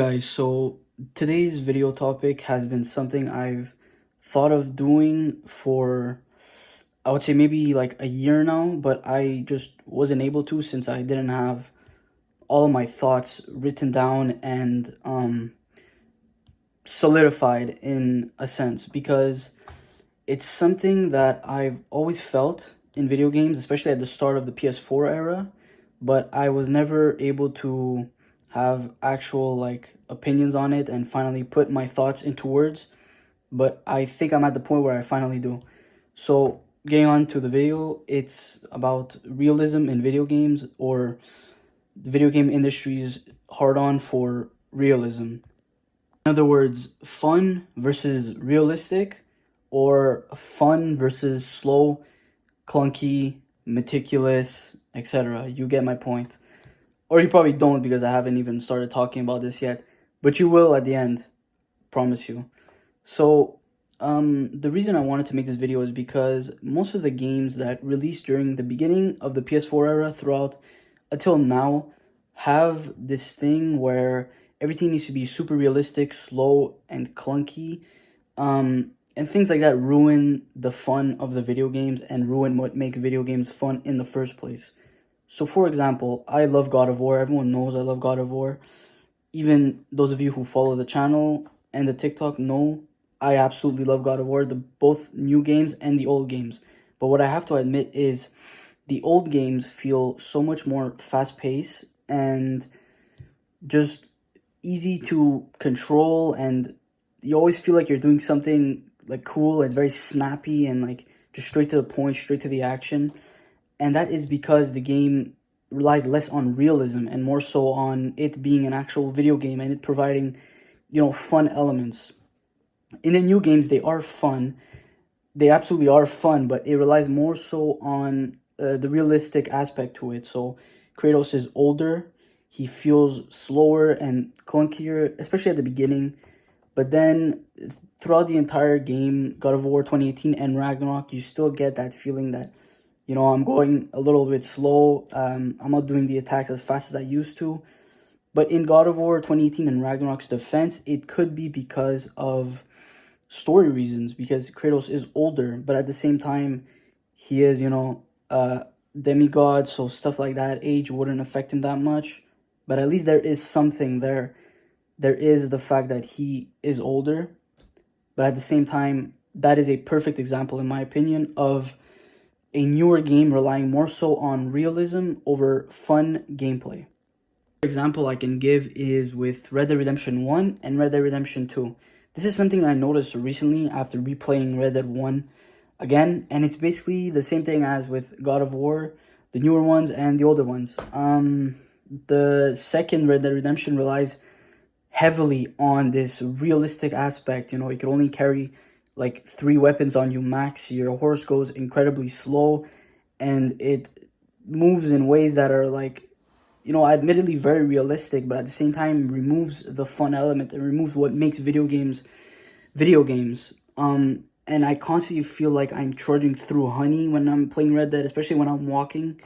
Guys, so today's video topic has been something I've thought of doing for, I would say, maybe like a year now, but I just wasn't able to since I didn't have all of my thoughts written down and solidified in a sense, because it's something that I've always felt in video games, especially at the start of the PS4 era, but I was never able to have actual like opinions on it and finally put my thoughts into words. But I think I'm at the point where I finally do. So, getting on to the video, it's about realism in video games, or the video game industry's hard on for realism. In other words, fun versus realistic, or fun versus slow, clunky, meticulous, etc. You get my point. Or you probably don't, because I haven't even started talking about this yet. But you will at the end, promise you. So, the reason I wanted to make this video is because most of the games that released during the beginning of the PS4 era throughout until now have this thing where everything needs to be super realistic, slow, and clunky. And things like that ruin the fun of the video games and ruin what make video games fun in the first place. So, for example, I love God of War. Everyone knows I love God of War. Even those of you who follow the channel and the TikTok know I absolutely love God of War, the both new games and the old games. But what I have to admit is the old games feel so much more fast-paced and just easy to control, and you always feel like you're doing something like cool and very snappy and like just straight to the point, straight to the action. And that is because the game relies less on realism and more so on it being an actual video game and it providing, fun elements. In the new games, they are fun. They absolutely are fun, but it relies more so on the realistic aspect to it. So Kratos is older. He feels slower and clunkier, especially at the beginning. But then throughout the entire game, God of War 2018 and Ragnarok, you still get that feeling that, I'm going a little bit slow. I'm not doing the attacks as fast as I used to. But in God of War 2018 and Ragnarok's defense, it could be because of story reasons, because Kratos is older, but at the same time, he is, demigod, so stuff like that, age wouldn't affect him that much. But at least there is something there. There is the fact that he is older, but at the same time, that is a perfect example, in my opinion, of a newer game relying more so on realism over fun gameplay. Example I can give is with Red Dead Redemption 1 and Red Dead Redemption 2. This is something I noticed recently after replaying Red Dead 1 again, and it's basically the same thing as with God of War, the newer ones and the older ones. The second Red Dead Redemption relies heavily on this realistic aspect. You can only carry like 3 weapons on you max. Your horse goes incredibly slow, and it moves in ways that are like, admittedly very realistic, but at the same time removes the fun element and removes what makes video games video games. And I constantly feel like I'm trudging through honey when I'm playing Red Dead, especially when I'm walking.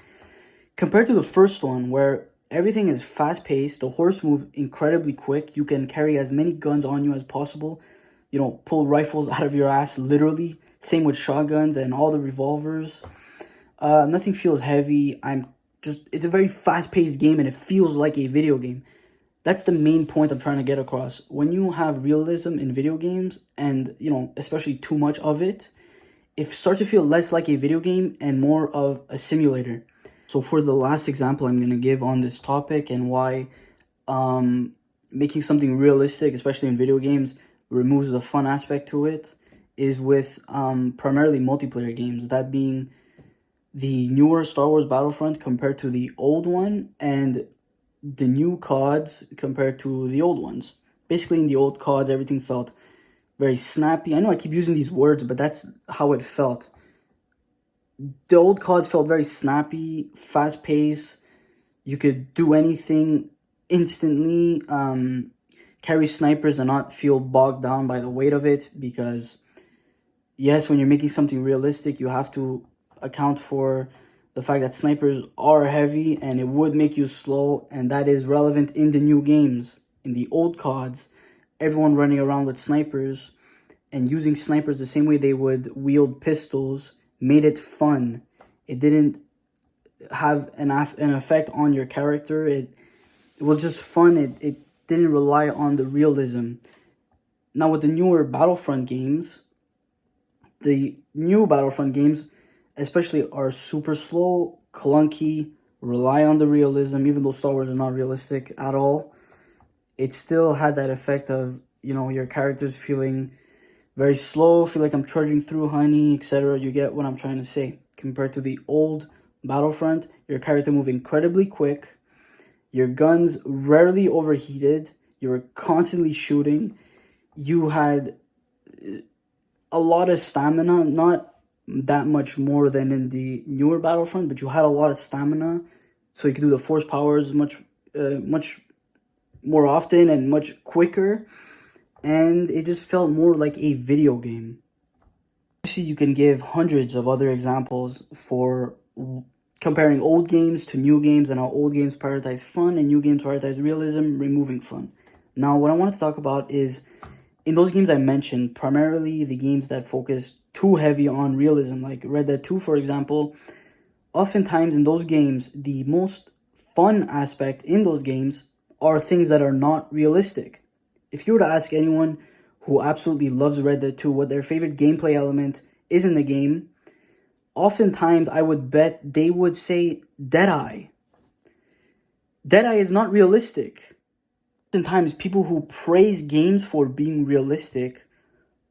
Compared to the first one, where everything is fast-paced, the horse moves incredibly quick, you can carry as many guns on you as possible, pull rifles out of your ass, literally. Same with shotguns and all the revolvers. Nothing feels heavy. It's a very fast-paced game, and it feels like a video game. That's the main point I'm trying to get across. When you have realism in video games, and, especially too much of it, it starts to feel less like a video game and more of a simulator. So for the last example I'm going to give on this topic, and why making something realistic, especially in video games, removes the fun aspect to it, is with primarily multiplayer games. That being the newer Star Wars Battlefront compared to the old one, and the new CODs compared to the old ones. Basically, in the old CODs, everything felt very snappy. I know I keep using these words, but that's how it felt. The old CODs felt very snappy, fast-paced. You could do anything instantly, carry snipers and not feel bogged down by the weight of it, because, yes, when you're making something realistic, you have to account for the fact that snipers are heavy and it would make you slow, and that is relevant in the new games. in the old CODs, everyone running around with snipers and using snipers the same way they would wield pistols made it fun. It didn't have an effect on your character. It was just fun. It didn't rely on the realism. Now with the newer Battlefront games, the new Battlefront games especially are super slow, clunky, rely on the realism, even though Star Wars is not realistic at all. It still had that effect of, your characters feeling very slow, feel like I'm trudging through honey, etc. You get what I'm trying to say. Compared to the old Battlefront, your character moved incredibly quick, your guns rarely overheated, you were constantly shooting, you had a lot of stamina, not that much more than in the newer Battlefront, but you had a lot of stamina, so you could do the force powers much more often and much quicker, and it just felt more like a video game. Obviously, you can give hundreds of other examples for comparing old games to new games and how old games prioritize fun and new games prioritize realism, removing fun. Now, what I wanted to talk about is, in those games I mentioned, primarily the games that focus too heavy on realism, like Red Dead 2, for example, oftentimes in those games, the most fun aspect in those games are things that are not realistic. If you were to ask anyone who absolutely loves Red Dead 2 what their favorite gameplay element is in the game, oftentimes I would bet they would say Deadeye. Deadeye is not realistic. Oftentimes, people who praise games for being realistic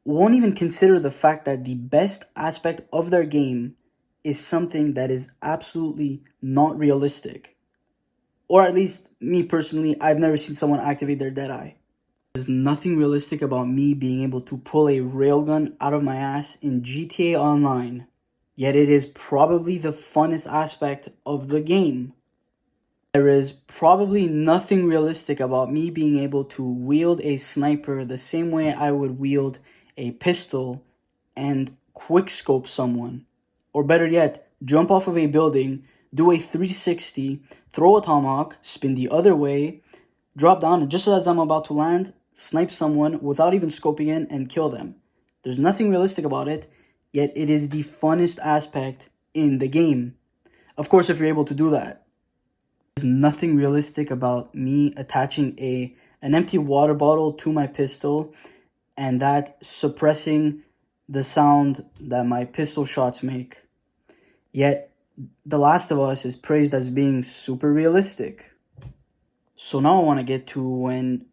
won't even consider the fact that the best aspect of their game is something that is absolutely not realistic. Or at least, me personally, I've never seen someone activate their Deadeye. There's nothing realistic about me being able to pull a railgun out of my ass in GTA Online, yet it is probably the funnest aspect of the game. There is probably nothing realistic about me being able to wield a sniper the same way I would wield a pistol and quickscope someone. Or better yet, jump off of a building, do a 360, throw a tomahawk, spin the other way, drop down, and just as I'm about to land, snipe someone without even scoping in and kill them. There's nothing realistic about it, yet it is the funnest aspect in the game. Of course, if you're able to do that. There's nothing realistic about me attaching an empty water bottle to my pistol and that suppressing the sound that my pistol shots make. Yet, The Last of Us is praised as being super realistic. So now I want to get to when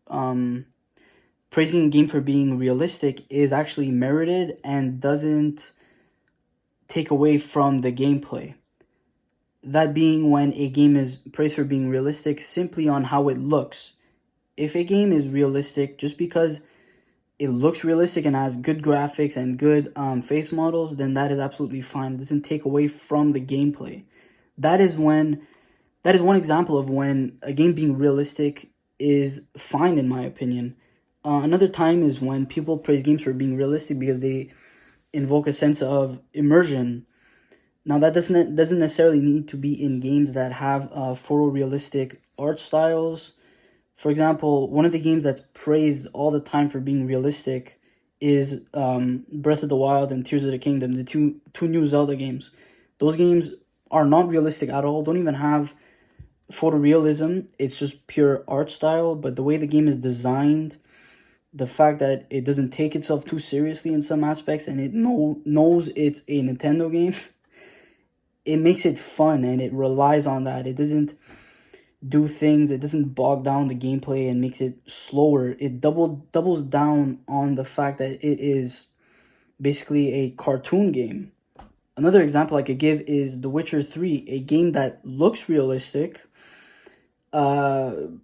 praising a game for being realistic is actually merited and doesn't take away from the gameplay. That being when a game is praised for being realistic simply on how it looks. If a game is realistic just because it looks realistic and has good graphics and good face models, then that is absolutely fine. It doesn't take away from the gameplay. That is one example of when a game being realistic is fine, in my opinion. Another time is when people praise games for being realistic because they invoke a sense of immersion. Now, that doesn't necessarily need to be in games that have photorealistic art styles. For example, one of the games that's praised all the time for being realistic is Breath of the Wild and Tears of the Kingdom, the two new Zelda games. Those games are not realistic at all, don't even have photorealism. It's just pure art style, but the way the game is designed, the fact that it doesn't take itself too seriously in some aspects, and it knows it's a Nintendo game, it makes it fun, and it relies on that. It doesn't do things, it doesn't bog down the gameplay and makes it slower. It doubles down on the fact that it is basically a cartoon game. Another example I could give is The Witcher 3, a game that looks realistic. The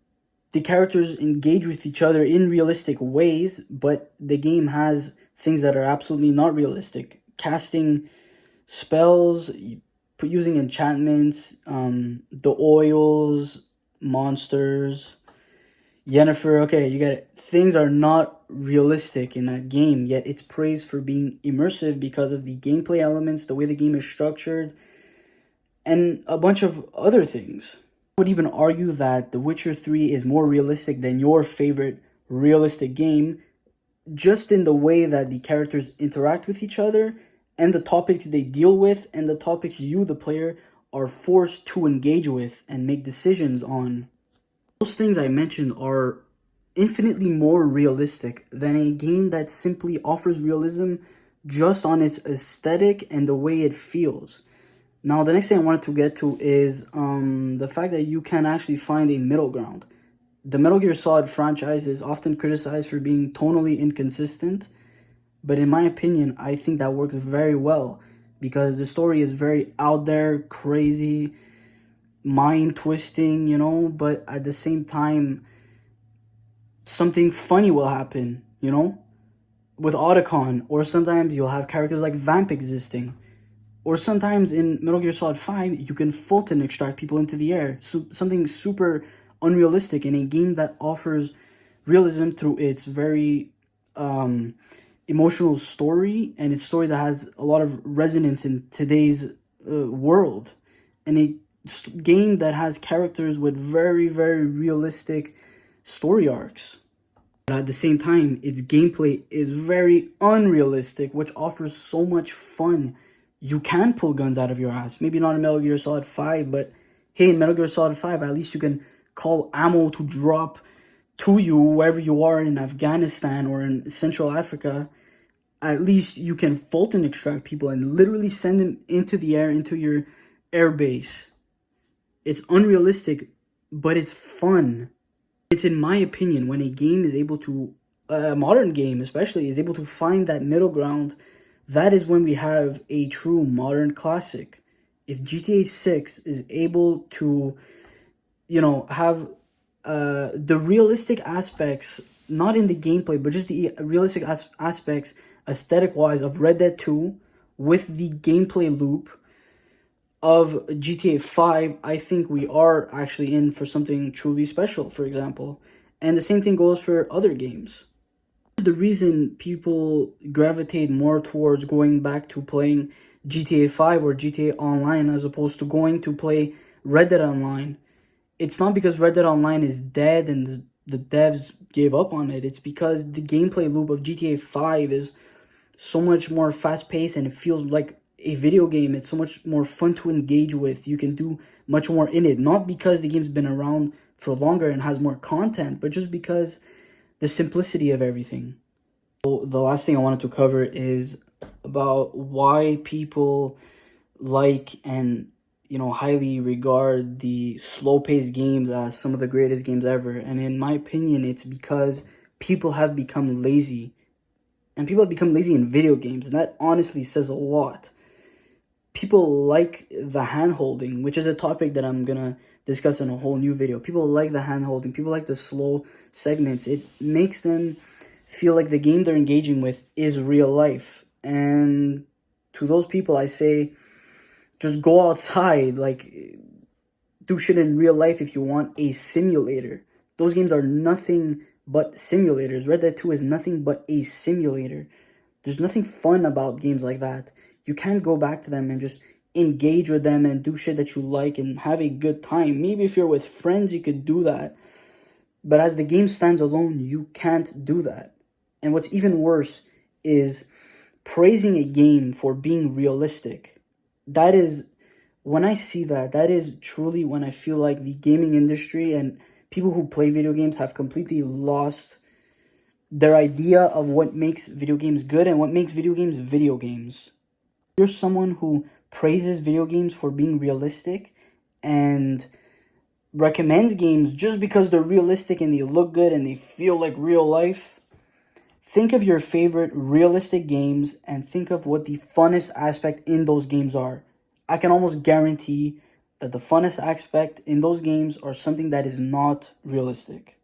characters engage with each other in realistic ways, but the game has things that are absolutely not realistic. Casting spells, using enchantments, the oils, monsters, Yennefer, okay, you get it. Things are not realistic in that game, yet it's praised for being immersive because of the gameplay elements, the way the game is structured, and a bunch of other things. would even argue that The Witcher 3 is more realistic than your favorite realistic game, just in the way that the characters interact with each other and the topics they deal with and the topics you, the player, are forced to engage with and make decisions on. Those things I mentioned are infinitely more realistic than a game that simply offers realism just on its aesthetic and the way it feels. Now, the next thing I wanted to get to is the fact that you can actually find a middle ground. The Metal Gear Solid franchise is often criticized for being tonally inconsistent, but in my opinion, I think that works very well because the story is very out there, crazy, mind twisting, but at the same time, something funny will happen, with Otacon, or sometimes you'll have characters like Vamp existing. Or sometimes in Metal Gear Solid 5, you can Fulton extract people into the air. So something super unrealistic in a game that offers realism through its very emotional story and its story that has a lot of resonance in today's world. And a game that has characters with very, very realistic story arcs. But at the same time, its gameplay is very unrealistic, which offers so much fun. You can pull guns out of your ass. Maybe not in Metal Gear Solid 5, but hey, in Metal Gear Solid 5, at least you can call ammo to drop to you wherever you are in Afghanistan or in Central Africa. At least you can Fulton extract people and literally send them into the air, into your air base. It's unrealistic, but it's fun. It's, in my opinion, when a game is able to, a modern game especially, is able to find that middle ground, that is when we have a true modern classic. If GTA 6 is able to, have the realistic aspects, not in the gameplay, but just the realistic aspects, aesthetic-wise, of Red Dead 2, with the gameplay loop of GTA 5, I think we are actually in for something truly special, for example. And the same thing goes for other games. The reason people gravitate more towards going back to playing GTA 5 or GTA Online as opposed to going to play Red Dead Online, it's not because Red Dead Online is dead and the devs gave up on it. It's because the gameplay loop of GTA 5 is so much more fast-paced and it feels like a video game. It's so much more fun to engage with. You can do much more in it. Not because the game's been around for longer and has more content, but just because the simplicity of everything. So the last thing I wanted to cover is about why people like and highly regard the slow-paced games as some of the greatest games ever. And in my opinion, it's because people have become lazy. And people have become lazy in video games, and that honestly says a lot. People like the hand-holding, which is a topic that I'm gonna discuss in a whole new video. People like the hand-holding. People like the slow segments. It makes them feel like the game they're engaging with is real life. And to those people, I say, just go outside, do shit in real life if you want a simulator. Those games are nothing but simulators. Red Dead 2 is nothing but a simulator. There's nothing fun about games like that. You can't go back to them and just engage with them and do shit that you like and have a good time. Maybe if you're with friends, you could do that. But as the game stands alone, you can't do that. And what's even worse is praising a game for being realistic. That is, when I see that, that is truly when I feel like the gaming industry and people who play video games have completely lost their idea of what makes video games good and what makes video games video games. If you're someone who praises video games for being realistic and recommends games just because they're realistic and they look good and they feel like real life, think of your favorite realistic games and think of what the funnest aspect in those games are. I can almost guarantee that the funnest aspect in those games are something that is not realistic.